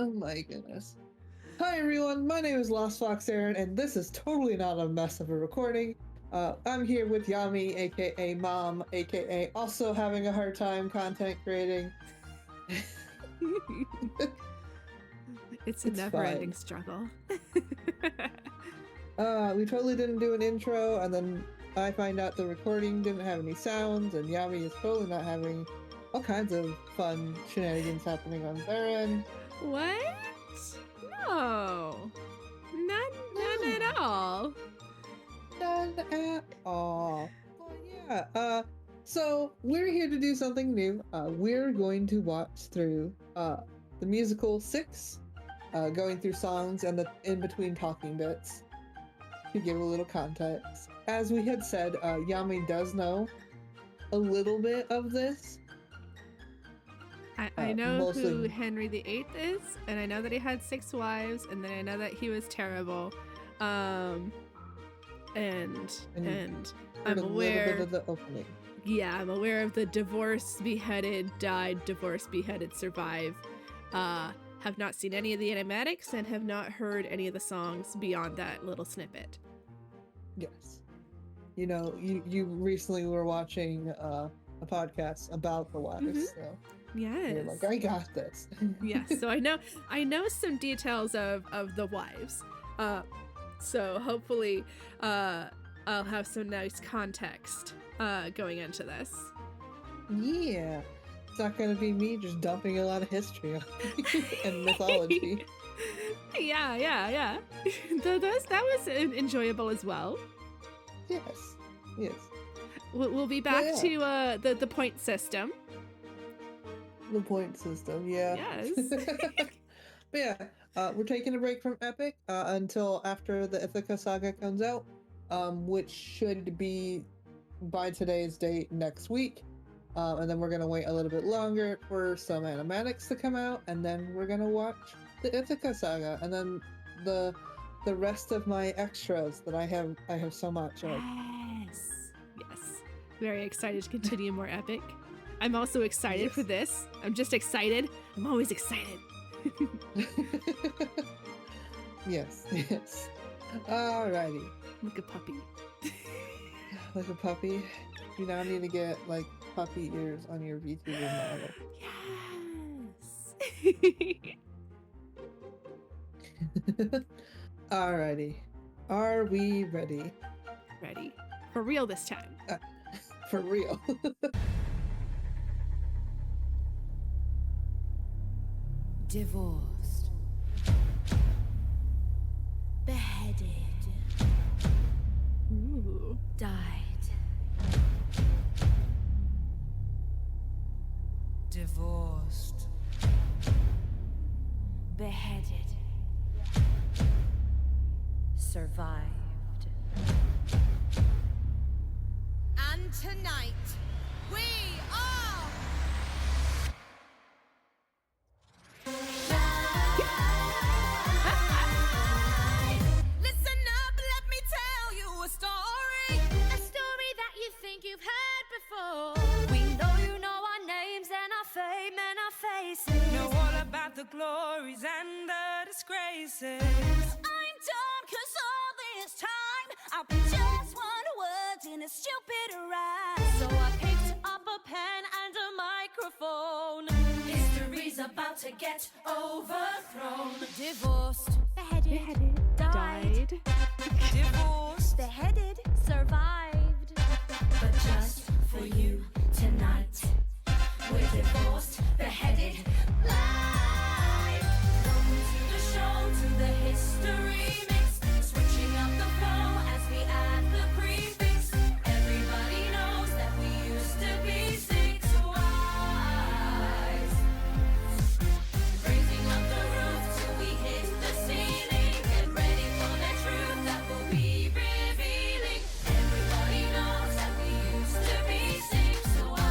Oh my goodness. Hi everyone, my name is Lost Fox Aaron, and this is totally not a mess of a recording. I'm here with Yami, aka Mom, aka also having a hard time content creating. It's a never-ending struggle. We totally didn't do an intro, and then I find out the recording didn't have any sounds, and Yami is totally not having all kinds of fun shenanigans happening on their end. What? No. None at all. None at all. Well, yeah, so we're here to do something new. We're going to watch through the musical 6, going through songs and the in-between talking bits to give a little context. As we had said, Yami does know a little bit of this. I know who Henry VIII is, and I know that he had 6 wives, and then I know that he was terrible. And I'm aware of the opening. Yeah, I'm aware of the divorce, beheaded, died, divorce, beheaded, survive. Have not seen any of the animatics and have not heard any of the songs beyond that little snippet. Yes. You know, you recently were watching a podcast about the wives, so yes, you're like, I got this. Yes, so I know some details of the wives. So hopefully I'll have some nice context going into this. Yeah. It's not going to be me just dumping a lot of history on and mythology. Yeah. That was enjoyable as well. Yes. We'll be back to the point system. The point system, yeah. Yes. But yeah, we're taking a break from Epic until after the Ithaca Saga comes out, which should be by today's date next week. And then we're going to wait a little bit longer for some animatics to come out, and then we're going to watch the Ithaca Saga, and then the rest of my extras that I have so much of. Yes. Very excited to continue more Epic. I'm also excited for this. I'm just excited. I'm always excited. Yes. Alrighty. Like a puppy. Like a puppy. You now need to get like puppy ears on your VTuber model. Yes. Alrighty. Are we ready? Ready. For real this time. For real. Divorced, beheaded, Ooh. died, divorced, beheaded, survived. And tonight, we are... Listen up, let me tell you a story. A story that you think you've heard before. We know you know our names and our fame and our faces. Know all about the glories and the disgraces. I'm done, cause all this time I've been just one word in a stupid rhyme. So I picked up a pen and a microphone. History's about to get overthrown. Divorced, beheaded, died. Divorced, Beheaded, survived. But just for you tonight, we're divorced, beheaded, live. Welcome to the show, to the history mix. Switching up the flow as we add the prefix. Everybody knows that we used to be 6 wives. Raising up the roof till we hit the ceiling. Get ready for the truth that will be revealing. Everybody knows that we used to be 6 wives.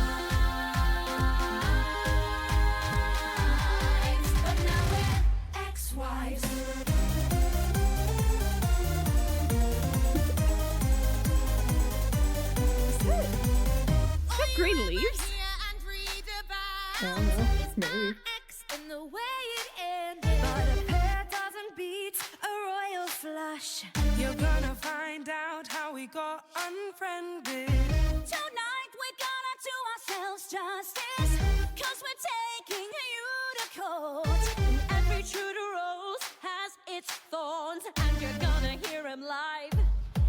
we got unfriended. Tonight we're gonna do ourselves justice, 'cause we're taking you to court. And every Tudor rose has its thorns, and you're gonna hear him live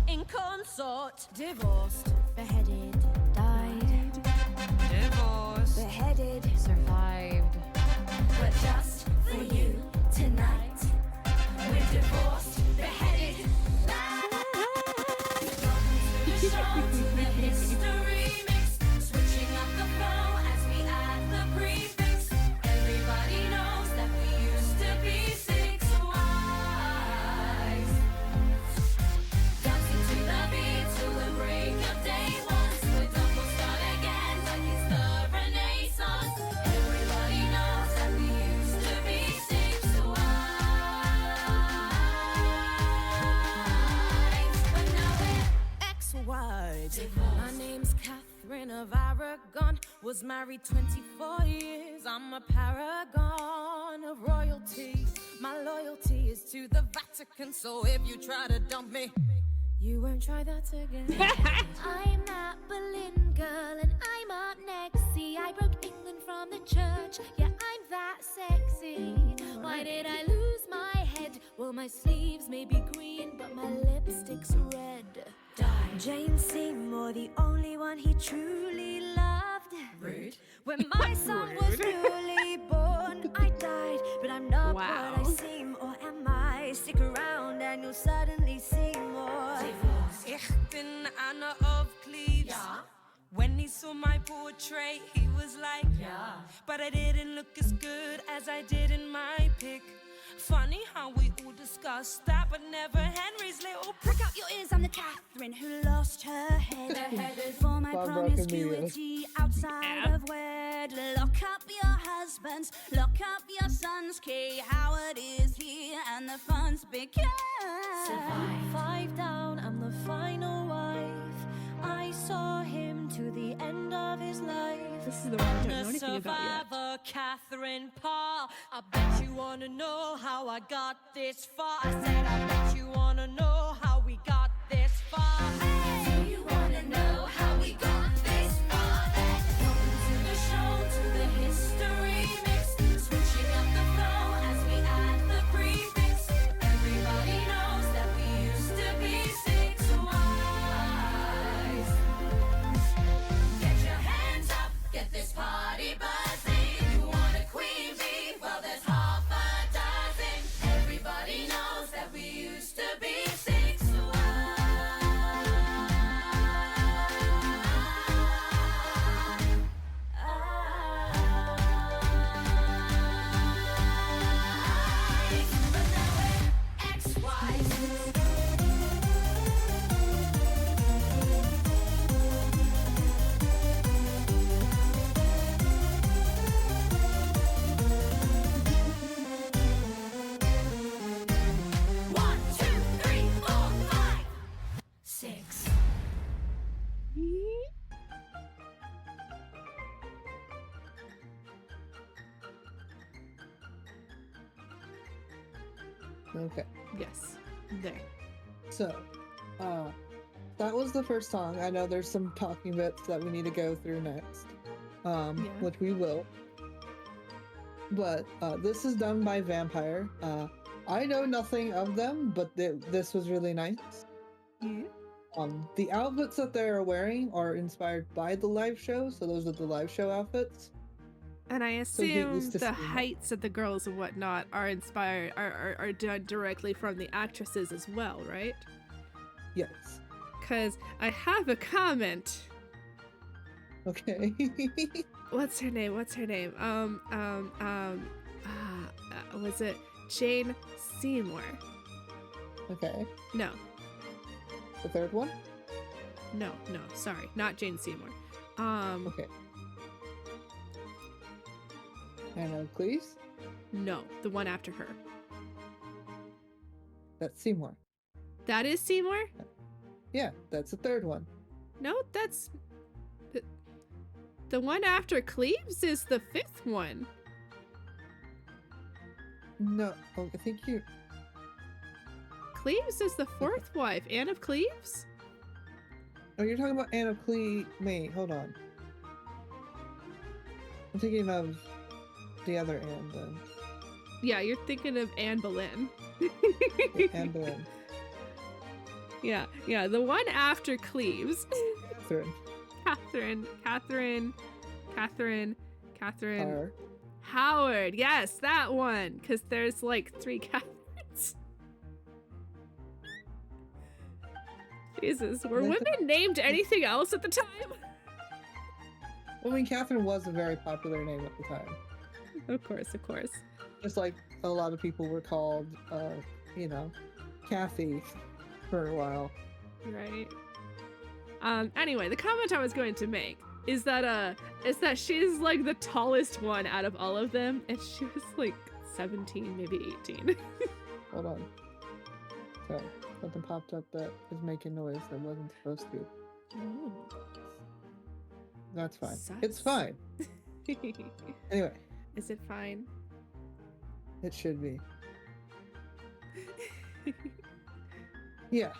in consort. Divorced, beheaded, died. Divorced. Beheaded, Survived. but just for you tonight. We're divorced, beheaded, lied. Welcome to the show, to the history mix. Switching up the flow as we add the prefix. Everybody knows that we used to be 6 wives. Dancing to the beat till the break of day. Once we're done, we'll start again like it's the Renaissance. Everybody knows that we used to be 6 wives, but now we're ex-wives. My name's Catherine of Aragon. Was married 24 years. I'm a paragon of royalty. My loyalty is to the Vatican, so if you try to dump me, you won't try that again. I'm that Berlin girl, and I'm up next. See, I broke England from the church. Yeah, I'm that sexy. Why did I lose my head? Well, my sleeves may be green, but my lipstick's red. Jane Seymour, the only one he truly loved. Rude. When my son was newly born, I died, but I'm not Wow. what I seem, or am I? Stick around and you'll suddenly see more. Ich bin Anna of Cleves. When he saw my portrait, he was like, but I didn't look as good as I did in my pic. Funny how we all discussed that, but never Henry's little Prick out your ears, I'm the Catherine who lost her head. For my Bob Rock promiscuity outside of wed. Lock up your husbands, lock up your sons. Kay Howard is here and the fun's began. 5 down, I'm the final wife. I saw him to the end of his life. This is the one I don't know The anything about yet. survivor, Catherine Parr. I bet you wanna know how I got this far. I said, I bet you wanna know how we got this far. Do you wanna know how we got this far? Then welcome to the show, to the history mix. Switching up the flow as we add the prefix. Everybody knows that we used to be 6 wives. Get your hands up, get this party buzzing. You want a queen bee? Well, there's half a dozen. Everybody knows that we used to be 6 wives. But now we're ex-wives. One, two, three, 4, 5, 6. Okay. Yes. There. So, that was the first song. I know there's some talking bits that we need to go through next, Yeah. which we will. But this is done by Vampire. I know nothing of them, but this was really nice. Yeah. The outfits that they're wearing are inspired by the live show, so those are the live show outfits. And I So get assume used to the seeing it. heights of the girls and whatnot are inspired are done directly from the actresses as well, right? Yes. Cause I have a comment. Okay. What's her name? Was it Jane Seymour? Okay. No, The third one? no, sorry, not Jane Seymour. Okay. Anna Cleese? No, the one after her. That's Seymour. That is Seymour? Yeah, that's the third one. No, that's the one after Cleves is the 5th one. No, I think you. Cleves is the 4th wife. Anne of Cleves? Oh, you're talking about Anne of Wait, hold on. I'm thinking of the other Anne then. Yeah, you're thinking of Anne Boleyn. Anne Boleyn. Yeah, the one after Cleves. Catherine. Catherine. Are. Howard. Yes, that one. Because there's like 3 Catherines. Jesus, were women named anything else at the time? Well, I mean, Catherine was a very popular name at the time. Of course. Just like a lot of people were called, Kathy for a while. Right. Anyway, the comment I was going to make is that she's like the tallest one out of all of them, and she was like 17, maybe 18. Hold on. So, something popped up that is making noise that wasn't supposed to. Ooh. That's fine. Sus. It's fine. Anyway. Is it fine? It should be. Yeah.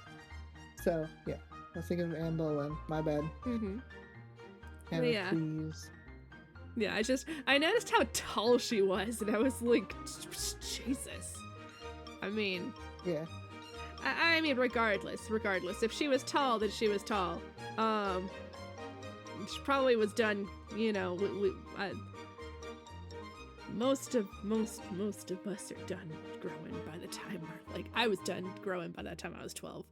So, yeah. I was thinking of Anne Boleyn. My bad. Mm-hmm. Anna, Yeah. please. Yeah, I noticed how tall she was, and I was like, Jesus. I mean... Yeah. I mean, regardless. If she was tall, then she was tall. She probably was done, most of us are done growing by the time I was done growing by the time I was 12.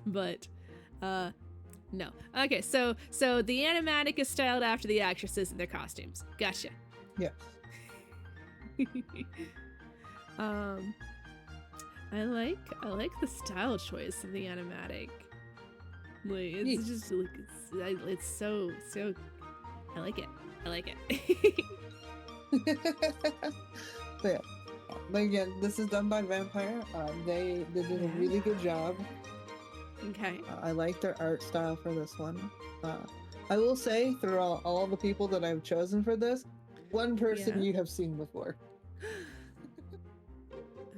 But no. Okay, so the animatic is styled after the actresses and their costumes. Gotcha. Yes. I like the style choice of the animatic. Like it's just like it's so I like it. So, yeah. But again, this is done by Vampire. They did a really good job. Okay. I like their art style for this one. I will say, through all the people that I've chosen for this, one person you have seen before.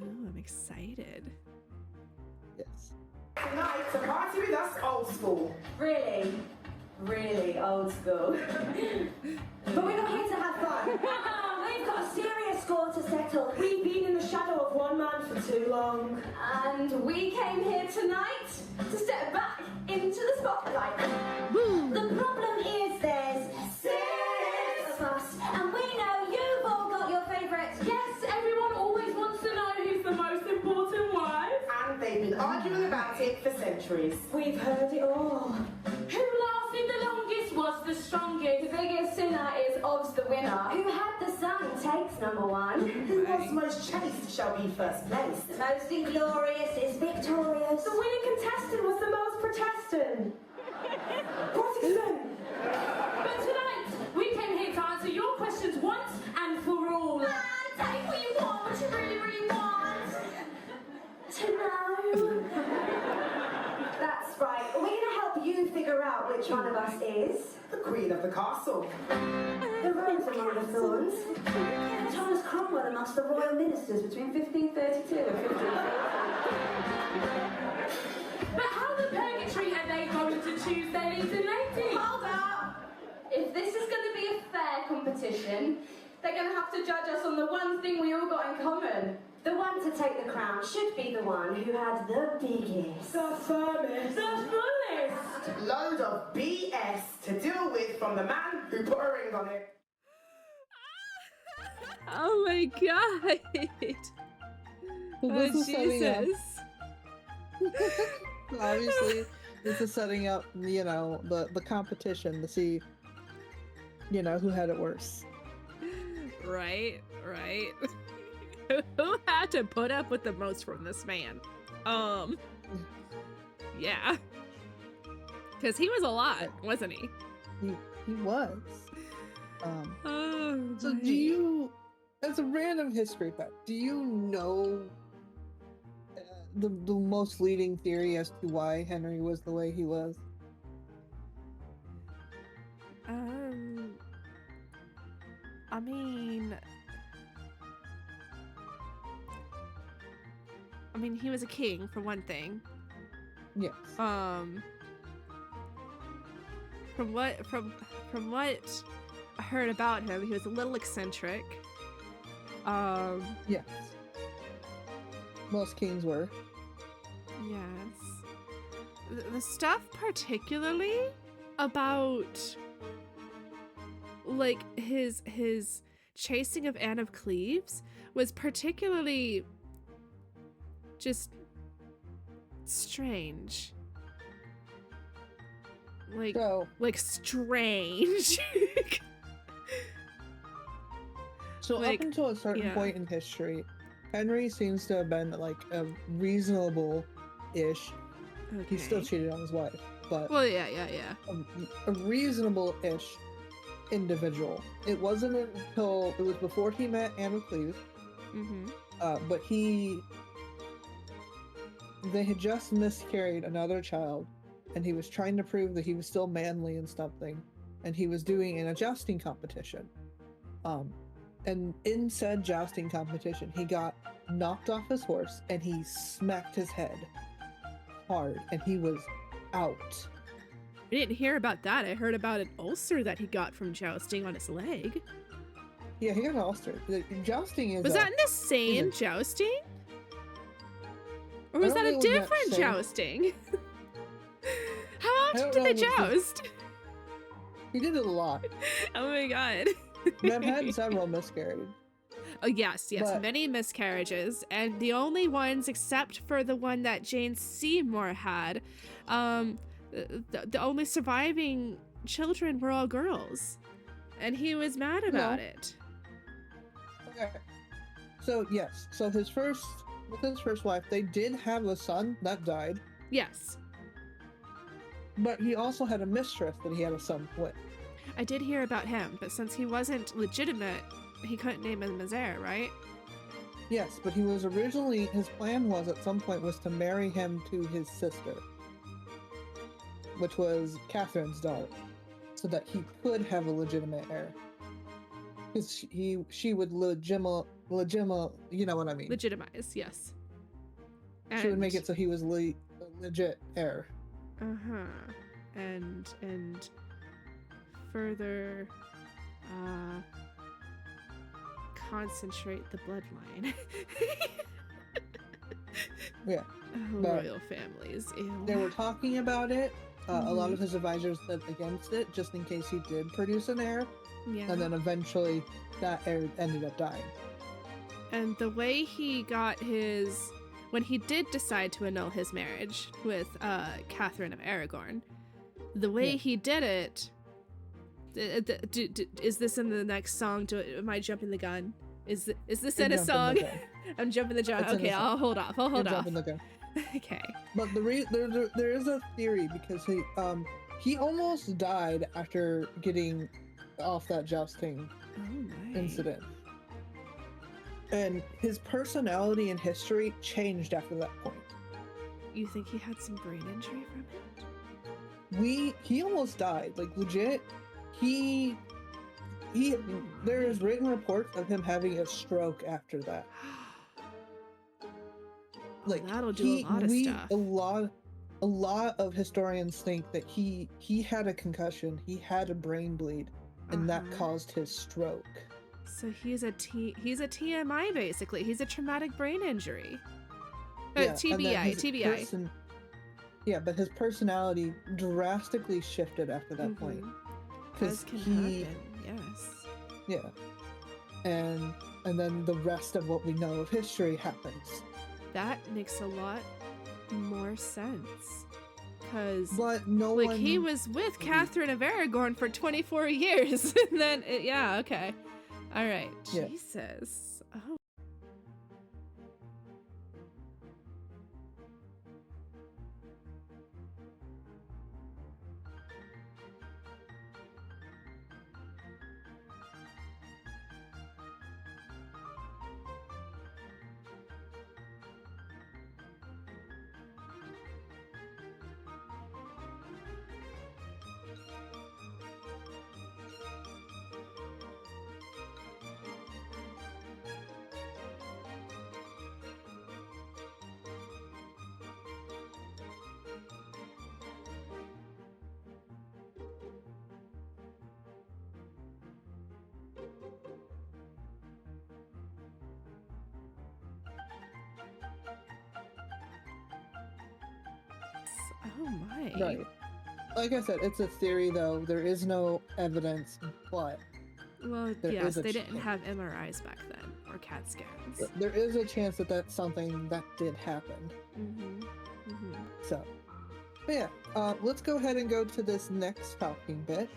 Oh, I'm excited. Yes. Tonight, to party with us old school. Really? Really old school. But we're not here to have fun. We've got a serious score to settle. We've been in the shadow of one man for too long. And we came here tonight to step back into the spotlight. The problem is there's 6 of us, and we know you've all got your favourites. Yes, everyone always wants to know who's the most important wife. And they've been arguing about it for centuries. We've heard it all. Who lasted the longest was the strongest. The biggest sinner is Ob's the winner. Who had the son takes number 1. Who was most chaste shall be first place. The most inglorious is victorious. The winning contestant was the most protestant. Protestant! But tonight, we came here to answer your questions once and for all. Take what you want, what you really, really want. To know. That's right. We're going to help you figure out which one of us is The queen of the castle. the rose among the thorns. Thomas Cromwell amongst the royal ministers between 1532 and 1533. But how the purgatory are they going to choose their leads and ladies? Hold up! If this is going to be a fair competition, they're going to have to judge us on the one thing we all got in common. The one to take the crown should be the one who had the biggest, The firmest. The fullest. Load of BS to deal with from the man who put a ring on it. Oh my god. Well, this is setting up. Jesus. Obviously, this is setting up, the competition to see, who had it worse. Right. Who had to put up with the most from this man? Yeah. Because he was a lot, wasn't he? He was. So right. do you, as a random history fact, do you know the most leading theory as to why Henry was the way he was? I mean, he was a king, for one thing. Yes. From what I heard about him, he was a little eccentric. Yes. Most kings were. Yes. The stuff particularly about like his chasing of Anne of Cleves was particularly just strange. Like strange. So Like, up until a certain yeah. point in history, Henry seems to have been like a reasonable-ish. Okay. He still cheated on his wife, but Well, yeah. a reasonable-ish individual. It wasn't until it was before he met Anne of Cleves, Mm-hmm. but they had just miscarried another child, and he was trying to prove that he was still manly and something, and he was doing an jousting competition. And in said jousting competition, he got knocked off his horse and he smacked his head hard, and he was out. I didn't hear about that. I heard about an ulcer that he got from jousting on his leg. Yeah, he got an ulcer. Jousting is. Was that in the same jousting? Or was that don't a know what that different same- jousting? How often don't did they know what the- joust? He did it a lot. Oh my god. They've had several miscarried. Oh yes, But- many miscarriages, and the only ones, except for the one that Jane Seymour had, the only surviving children were all girls, and he was mad about it. Okay. So yes, with his first wife, they did have a son that died, Yes, but he also had a mistress that he had a son with. I did hear about him, but since he wasn't legitimate, he couldn't name him as heir, right? Yes, but he was originally, his plan was at some point was to marry him to his sister, which was Catherine's daughter, so that he could have a legitimate heir. Because she would you know what I mean? Legitimize, yes. She would make it so he was a legit heir. Uh-huh. And further concentrate the bloodline. Yeah. Royal families. Ew. They were talking about it. A lot of his advisors said against it, just in case he did produce an heir. Yeah. And then eventually that heir ended up dying. And the way he got when he did decide to annul his marriage with Catherine of Aragorn, the way he did it, is this in the next song? Am I jumping the gun? Is this in a song? I'm jumping the gun. Okay, I'll hold off. You're jumping the gun. Okay. But there is a theory, because he almost died after getting off that jousting incident. And his personality and history changed after that point. You think he had some brain injury from it? He almost died, like legit. There is written reports of him having a stroke after that. Like that'll do a lot of stuff. A lot of historians think that he had a concussion, he had a brain bleed, and that caused his stroke. So he's a TMI basically. He's a traumatic brain injury. Yeah, TBI. Yeah, but his personality drastically shifted after that point. As can happen, yes. Yeah. And then the rest of what we know of history happens. That makes a lot more sense. Because he was with Catherine of Aragorn for 24 years. And then, okay. All right. Yeah. Jesus. Oh. Oh my. Right. Like I said, it's a theory though. There is no evidence, but Well, there yes, is a they didn't chance. have MRIs back then or CAT scans. There is a chance that that's something that did happen. Mm-hmm. Mm-hmm. So, but yeah, let's go ahead and go to this next talking bit.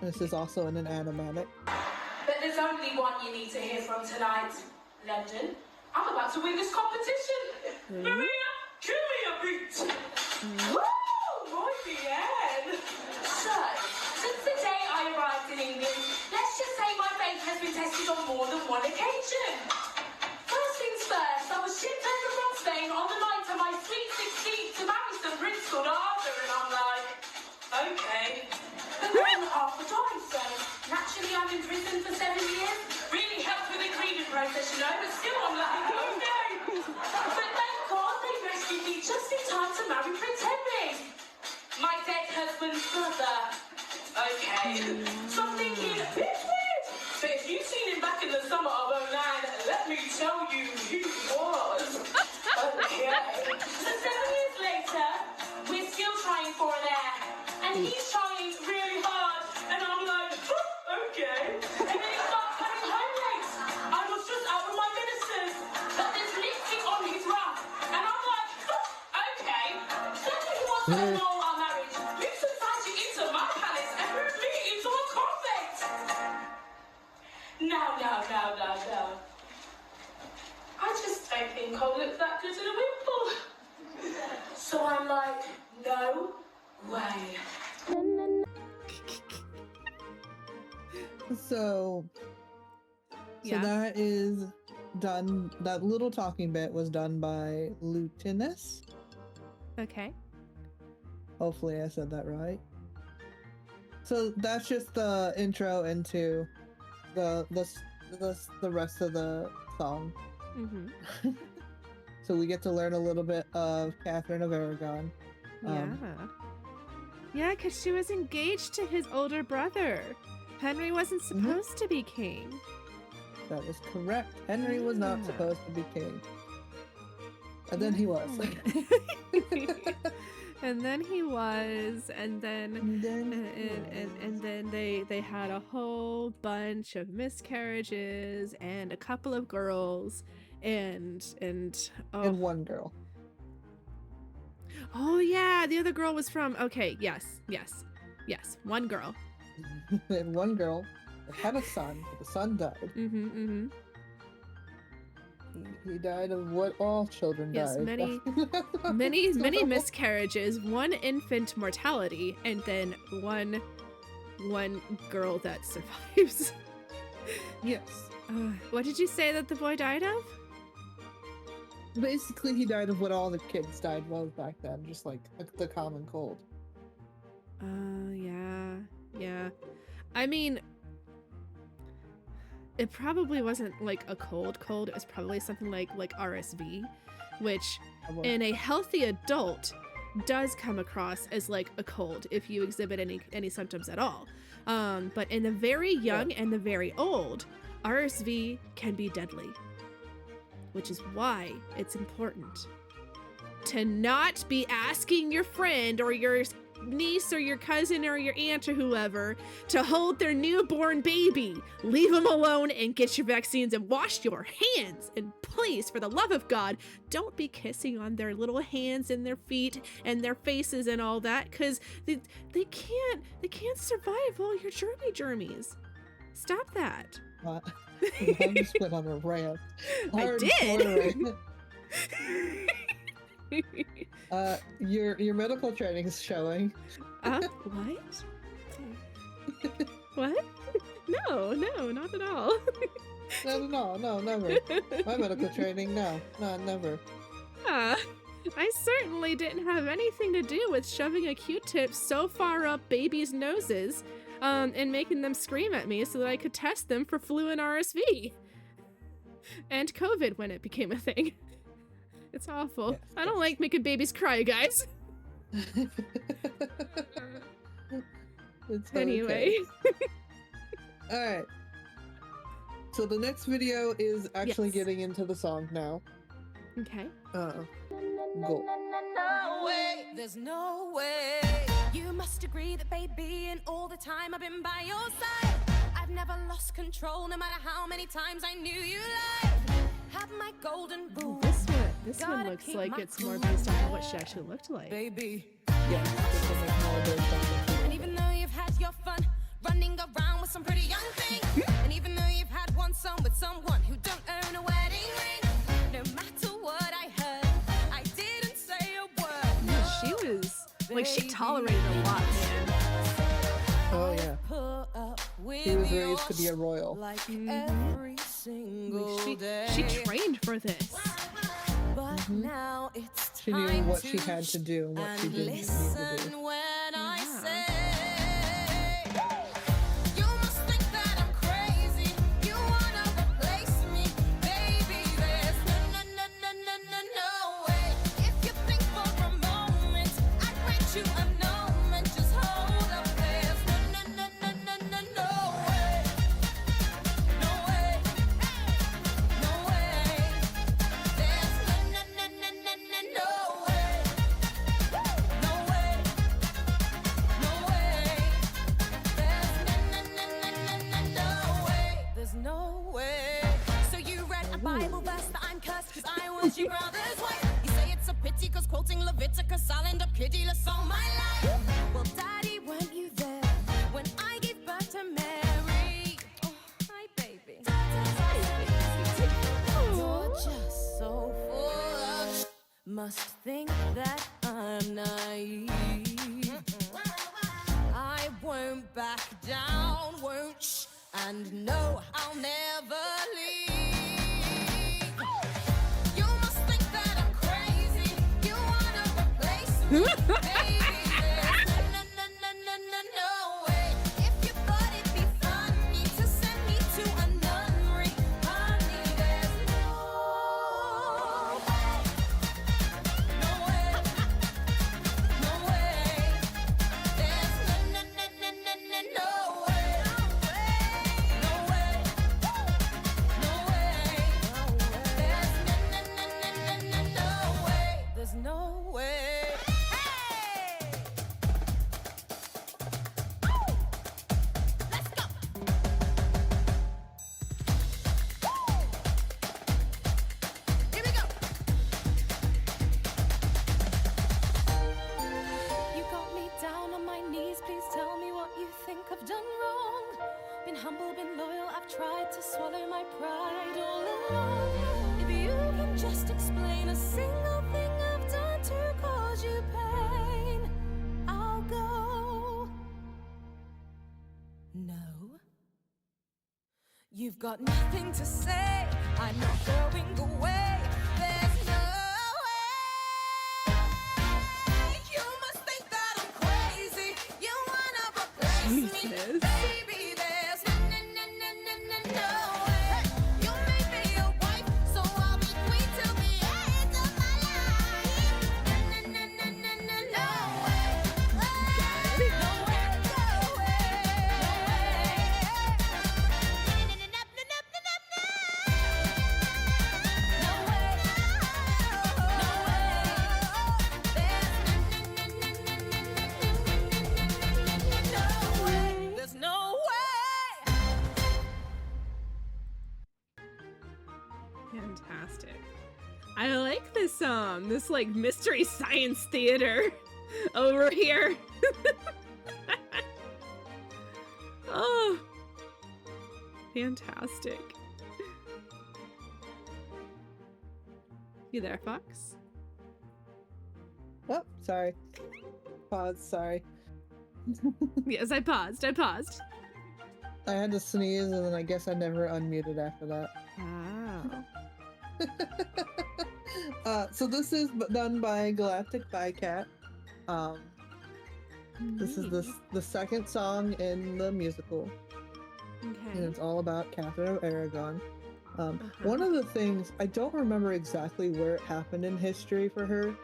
This is also in an animatic. But there's only one you need to hear from tonight, London. I'm about to win this competition. Maria, give me a beat. Woo! Muy bien. So, since the day I arrived in England, let's just say my faith has been tested on more than one occasion. First things first, I was shipped over from Spain on the night of my sweet 16th to marry some prince called Arthur, and I'm like, okay. But then after time, so naturally I'm in prison for 7 years. Really helped with the grieving process, you know, but still I'm like, okay. But thank God they rescued me just in time to marry Prince Henry, my dead husband's brother. Okay. So I'm thinking, bit weird. But if you've seen him back in the summer of 09, let me tell you, he was. Okay. So 7 years later, we're still trying for an heir. And he's trying really hard. And I'm like, okay. And then he starts coming home late. I was just out with my ministers. But there's lipstick on his rug. And I'm like, okay. Then he wants to annul our marriage. Moves society into my palace and moves me into a convent. No. I just don't think I'll look that good in a wimple. So I'm like, no way. So Yeah. that is done. That little talking bit was done by Lutinous. Okay. Hopefully I said that right. So that's just the intro into the rest of the song. Mm-hmm. So we get to learn a little bit of Catherine of Aragon. Yeah, because she was engaged to his older brother. Henry wasn't supposed to be king. That is correct. Henry was not Yeah. supposed to be king. And then he was. And then he was, and then and then they had a whole bunch of miscarriages and a couple of girls and And oh, one girl. oh yeah, the other girl was from yes, one girl. And one girl that had a son, but the son died. Mm-hmm. He died of what all children Yes, died. many miscarriages, one infant mortality, and then one girl that survives. Yes. What did you say that the boy died of? Basically, he died of what all the kids died of back then, just like the common cold. Yeah. I mean, it probably wasn't like a cold. It was probably something like RSV, which in a healthy adult does come across as like a cold if you exhibit any symptoms at all. But in the very young and the very old, RSV can be deadly, which is why it's important to not be asking your friend or your niece or your cousin or your aunt or whoever to hold their newborn baby. Leave them alone and get your vaccines and wash your hands. And please, for the love of God, don't be kissing on their little hands and their feet and their faces and all that, because they can't survive all your germies. Stop that. I just went on a rant. I did. Your medical training is showing. What? What? No, not at all. No, never. My medical training, no, never. I certainly didn't have anything to do with shoving a Q-tip so far up babies' noses, and making them scream at me so that I could test them for flu and RSV. And COVID when it became a thing. It's awful. Yes, I don't like making babies cry, guys. It's Anyway. okay. Alright. So the next video is actually Yes. getting into the song now. Okay. Go. There's no way. You must agree that, baby, and all the time I've been by your side, I've never lost control, no matter how many times I knew you lied. Have my golden rule. This one looks like it's more based on what she actually looked like. Baby. Yeah, this one is more based on what she And even though you've had your fun running around with some pretty young thing, and even though you've had one son with someone who don't own a wedding ring, no matter what I heard, I didn't say a word. Yeah, she was like, she tolerated a lot, man. Oh yeah. She was raised to be a royal. Like every single day. She trained for this. But now it's She knew time what she had to do and what she and didn't need to listen do. when I Yeah. say, you must think that I'm crazy. You wanna replace me, baby. There's no way. If you think for a moment, I'd grant you a moment. Just hold up. There's no way. No way. No way. There's no way. No way. No way. There's no way. So you read a Bible verse that I'm cursed cause I was your brother's wife. You say it's a pity cause quoting Leviticus I'll end up pitiless all my life. Well, Daddy, weren't you there when I gave birth to Mary? Oh, hi, baby. You're just so full of must think that I'm naive. I won't back down, won't shh, and no, I'll never leave. You must think that I'm crazy. You wanna replace me, baby. There's no way. If you thought it'd be funny to send me to a nunnery, honey, there's no way. No way. No way. There's no way. No way. No way. There's no way. Hey! Let's go. Here we go. You got me down on my knees. Please tell me what you think I've done wrong. Been humble, been loyal. I've tried to swallow my pride all along. If you can just explain a single thing I've done to cause you pain, I'll go. No. You've got nothing to say. I'm not going away. There's no way. You must think that I'm crazy. You wanna replace me, Jesus. baby. There's no way. You made me your wife, so I'll be queen till the end of my life. No way. No way. No way. There's no way. Fantastic. I like this this like mystery science theater over here. Oh, fantastic. You there, Fox? Oh, sorry. Pause, sorry. Yes, I paused. I had to sneeze and then I guess I never unmuted after that. Wow. So this is done by Galactic Bycat. This is the second song in the musical, and Okay. it's all about Catherine of Aragon. One of the things, I don't remember exactly where it happened in history for her,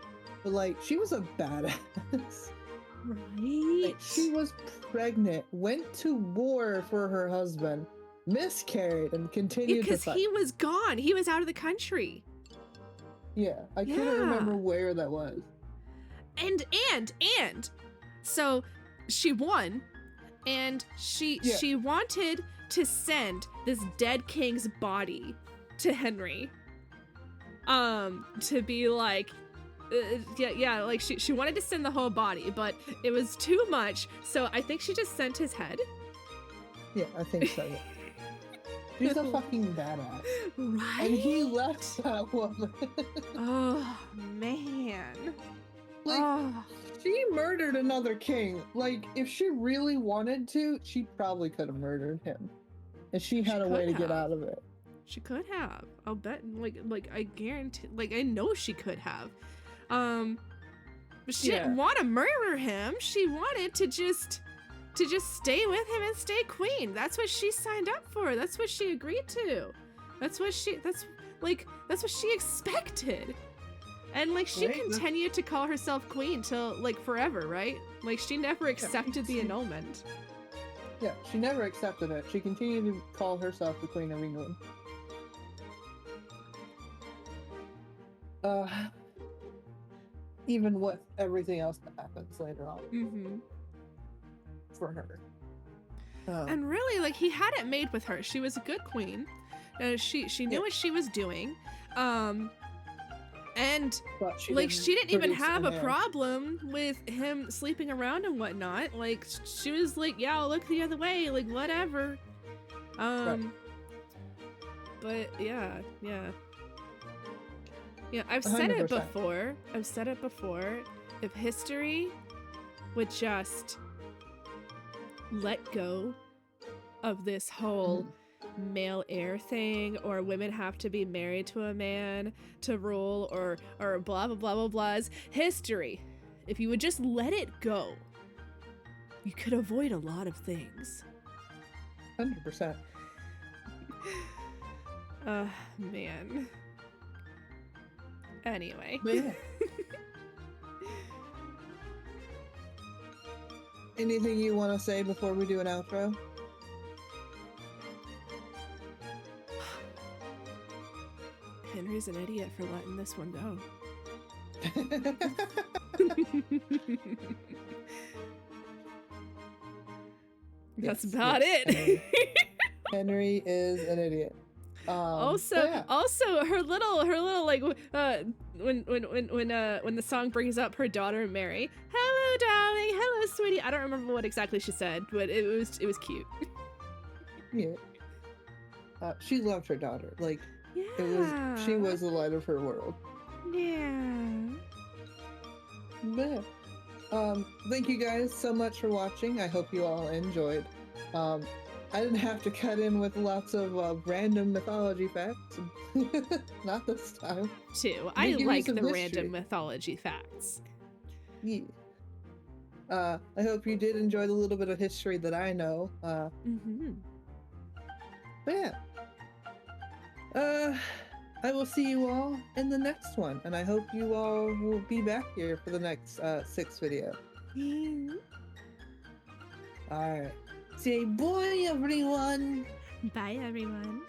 but like, she was a badass. Right. Like, she was pregnant, went to war for her husband, miscarried, and continued to Because fight. he was gone. He was out of the country. Yeah, I couldn't Yeah. remember where that was. and so she won, and she wanted to send this dead king's body to Henry, to be like, like she wanted to send the whole body, but it was too much, so I think she just sent his head. Yeah, I think so. Yeah. She's a fucking badass. Right? And he left that woman. Oh, man. Like, Oh. she murdered another king. Like, if she really wanted to, she probably could have murdered him. And she had a way to get out of it. She could have. I'll bet, like I guarantee, like I know she could have. But she didn't want to murder him. She wanted to just stay with him and stay queen. That's what she signed up for. That's what she agreed to. That's what she expected. And like she continued to call herself queen till like forever, right? Like she never accepted the annulment. Yeah, she never accepted it. She continued to call herself the Queen of England. Even with everything else that happens later on. Mm-hmm. For her. And really, like, he had it made with her. She was a good queen. She knew what she was doing. And like she didn't even have a problem with him sleeping around and whatnot. Like she was like, yeah, I'll look the other way, like whatever. But yeah, I've said 100%. it before. If history would just let go of this whole male heir thing, or women have to be married to a man to rule, or blah blah blah blah blahs. History, if you would just let it go, you could avoid a lot of things. 100%. Man. Anyway. Yeah. Anything you want to say before we do an outro? Henry's an idiot for letting this one go. That's about it. Henry is an idiot. Also, her little like when the song brings up her daughter Mary. Hello, darling. Hello, sweetie. I don't remember what exactly she said, but it was cute. Yeah. She loved her daughter. Like, yeah. She was the light of her world. Yeah. But, thank you guys so much for watching. I hope you all enjoyed. I didn't have to cut in with lots of random mythology facts. Not this time. Too. I like the random mythology facts. Yeah. I hope you did enjoy the little bit of history that I know. But yeah. I will see you all in the next one, and I hope you all will be back here for the next 6 video. Alright. Say bye, everyone! Bye, everyone.